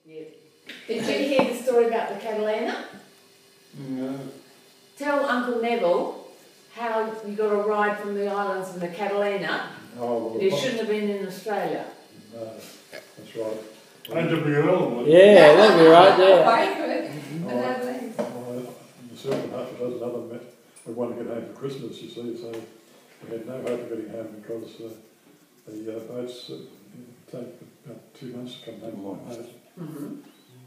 Yeah. Did you hear the story about the Catalina? No. Tell Uncle Neville how you got a ride from the islands in the Catalina. Oh, well, You shouldn't have been in Australia. No, that's right. AWL. Yeah, that'd be right, yeah. Very good. Myself and half a dozen other men, we wanted to get home for Christmas, you see, so we had no hope of getting home because the boats take about 2 months to come home by boat.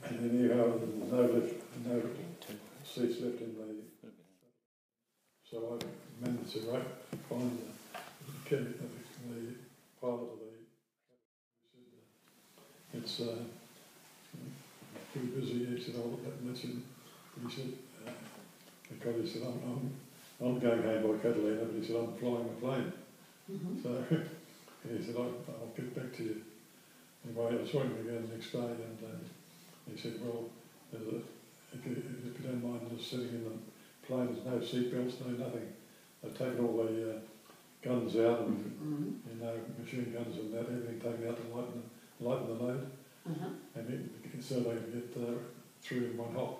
And anyhow, there's no seats left in the... So I managed to find the pilot of the... It's pretty busy. He said, "Oh, that's it." He said, because he said, I'm going home by Catalina, but he said, I'm flying the plane. So he said, I'll get back to you. Anyway, I saw him again the next day, and he said, well, if you don't mind just sitting in the plane, there's no seatbelts, no nothing. They've taken all the guns out, and machine guns and that, everything taken out to lighten the load, and so they can get through in one hop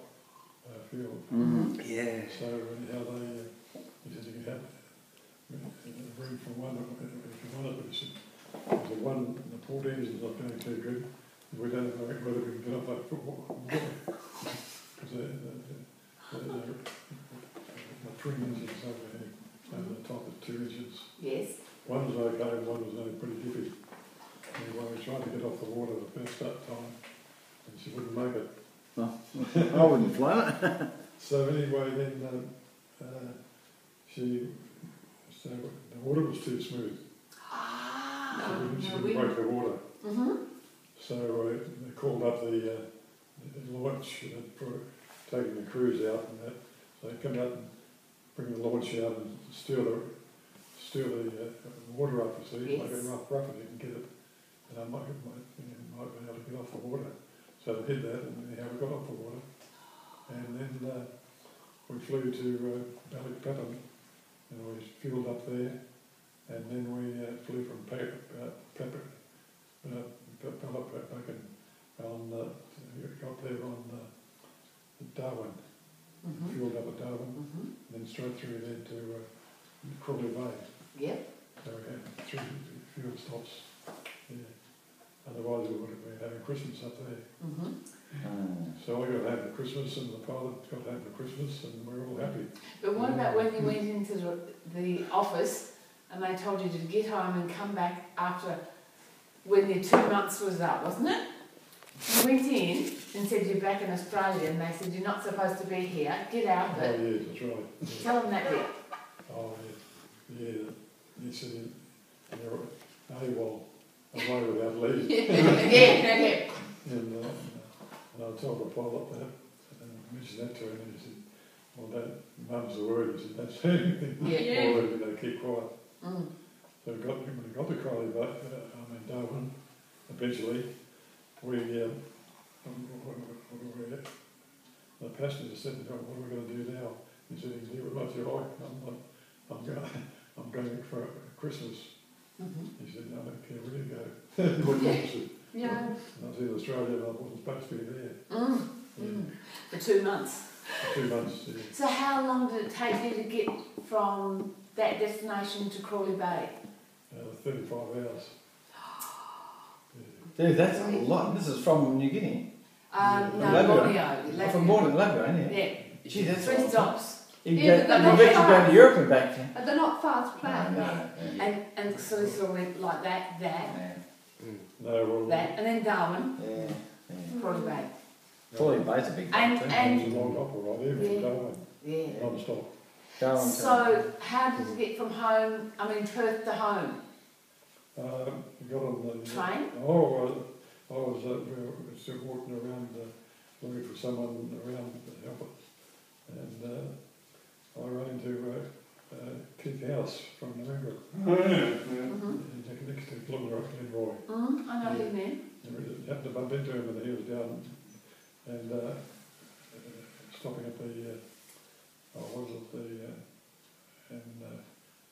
field. Yeah. So anyhow, he said you can have room for one if you want it, but he said the port engine's not going too good. We don't know whether we can get up that football because the twin engines over the top of 2 engines. Yes. One was okay, and one was only pretty dippy. Anyway, we tried to get off the water the first time, and she wouldn't make it. I wouldn't fly it. So anyway, then so the water was too smooth. So we broke the water. So they called up the launch for taking the crews out and that. So they come out and bring the launch out and steer the water up, you see, make it rough and you can get it. And I might be able to get off the water. So they did that, and anyhow we got off the water. And then we flew to Balikpapan, and we fueled up there. And then we flew from Balikpapan on, got there on Darwin, fueled up at Darwin, and then straight through there to Crawley Bay. Yep. So we had 3 fuel stops. Yeah. Otherwise we would have been having Christmas up there. So I got home for Christmas and the pilot got home for Christmas and we were all happy. But what about when you went into the office and they told you to get home and come back after when your 2 months was up, wasn't it? You went in and said you're back in Australia and they said you're not supposed to be here, get out of it. Oh yes, that's right. Yeah. Tell them that bit. Oh yeah. He said you're AWOL, away without leave. Yeah. And I told the pilot that, and I mentioned that to him, and he said, well, mum's the word. He said, that's anything. Or we're going to keep quiet. So when we got to Crawley Bay, Darwin, eventually, the passenger said, what are we going to do now? He said, he's here with us, you're right, I'm going for Christmas. He said, no, I don't care where you go. Yeah. And I was in Australia and I wasn't supposed to be there. For 2 months. For 2 months, yeah. So how long did it take you to get from that destination to Crawley Bay? 35 hours. Dude, that's a lot. This is from New Guinea. No, Borneo. From Borneo, Labrador, isn't it? Yeah. Gee, that's 3 stops. You Yeah, bet but you they're go to Europe and back. But they're not fast planned. And so this all went like that, No, well, and then Darwin, Crawley Bay. Crawley Bay's a big And- thing. and- it was a long hop, all right, even from Darwin, Yeah. non-stop. So how did you get from home, Perth to home? We got on the... Train? I was still walking around looking for someone around to help us. And I ran into Keith House from Namanga, next to Glenroy. I know him then. And we happened to bump into him and he was down and stopping at the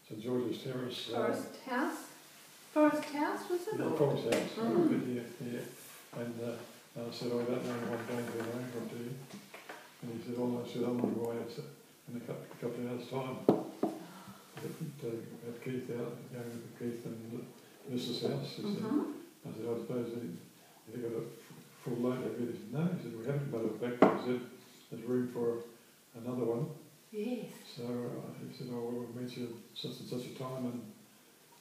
St George's Terrace. Forest House, was it? Yeah, Forest House. Yeah. And And I said, I don't know anyone going to America, do you? And he said, oh, I said, I'm on my way in a couple of hours' time. Had Keith out, going with Keith and Mrs. House. He said, I said, I suppose they got a full load of it. He said, no, he said, we haven't got it back. He said, there's room for another one. Yes. So he said, oh, we'll meet you at such and such a time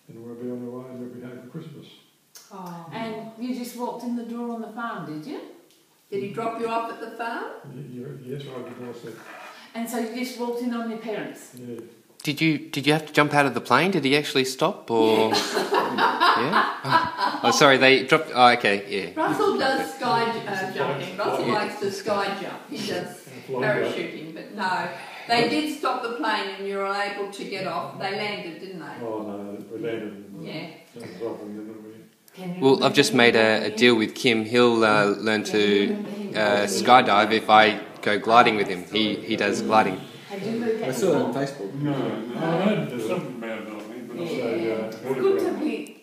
and we'll be on our way and we'll be home for Christmas. Oh. And you just walked in the door on the farm, did you? Did he drop you off at the farm? Yes, right at the doorstep. And so you just walked in on your parents? Yeah. Did you have to jump out of the plane? Did he actually stop or? Yeah. Oh, sorry. They dropped. Oh, okay. Yeah. Russell does sky jumping. Russell likes to sky jump. He does parachuting, but no. They did stop the plane and you were able to get off. They landed, didn't they? Oh no, we landed. Yeah. Well, I've just made a deal with Kim. He'll learn to skydive if I go gliding with him. He does gliding. I saw it on Facebook. No, there's something about it, I think, but It's good to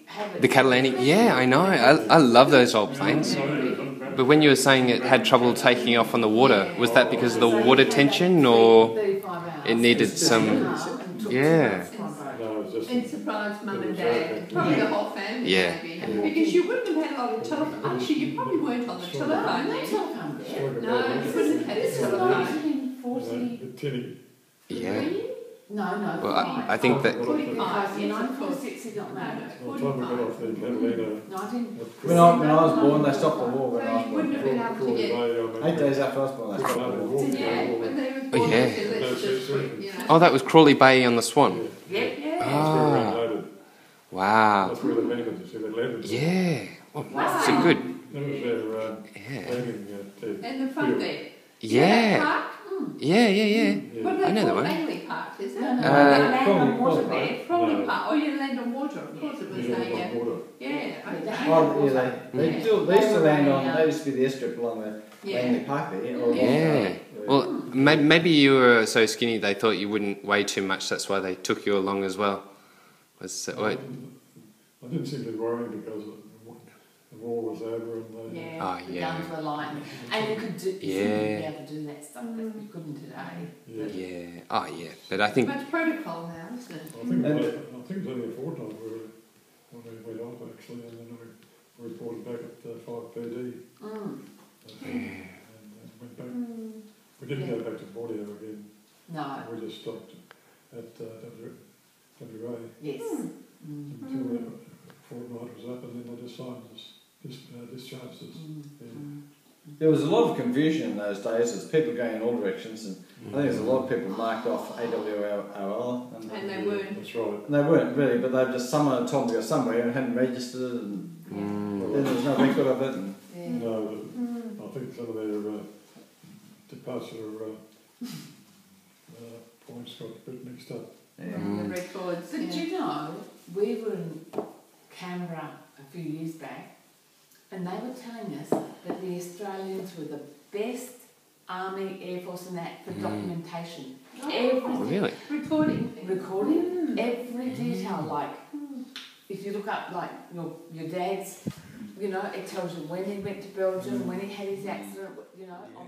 have it. The Catalina, yeah, I know. I love those old planes. But when you were saying it had trouble taking off on the water, was that because of the water tension or it needed some? Yeah. And surprised Mum and Dad, probably the whole family, Yeah. maybe. Because you wouldn't have had a lot of telephone. Actually, you probably weren't on the telephone then. No, you wouldn't have had a telephone. 1940. Yeah. No. Well, I think that. 1946 is not married. By the time we got off the Catalina, When I was born, they stopped the war. When I was You wouldn't have born. been able to get... 8 days after I was born, they stopped the war. Yeah, when they were Oh, born, yeah. so let's just, you know. Oh, that was Crawley Bay on the Swan. Yeah. Ah, wow. that's where they landed, you see, they landed. Yeah. Well, that's a good. That was their Yeah. landing And the front there. Yeah. Park? Yeah. What I know that about one. Langley Park, is it? No, land on water Crawley there. Crawley Park. Oh, yeah, land on water. Of course it was a... water. Yeah. Oh, yeah, they used to land on, they used to be the airstrip along the Yeah. Langley Park there. Or Yeah. Well, maybe you were so skinny they thought you wouldn't weigh too much. That's why they took you along as well. I didn't seem to be worrying because the war was over and they... The guns were light. And you could do, be able to do that stuff that you couldn't today. Yeah. Oh, yeah. But I think. Much protocol now, isn't it? I think it was only a fortnight when we went off actually, and then we reported back at 5 PD. And went back. We didn't go back to Borneo again. No. We just stopped at WA Yes. until the fortnight was up, and then they just signed us, discharged us. There was a lot of confusion in those days. There's people going in all directions, and I think there's a lot of people marked off AWOL. And they weren't. That's right. And they weren't really, but they just someone told them to go somewhere and hadn't registered, and then there was no record of it. And No, I think some of their departure points got a bit mixed up. The records. But you know, we were in Canberra a few years back, and they were telling us that the Australians were the best Army, Air Force and that for documentation. Everything. Really? Recording. Every detail, like if you look up like your dad's, it tells you when he went to Belgium, when he had his accident, on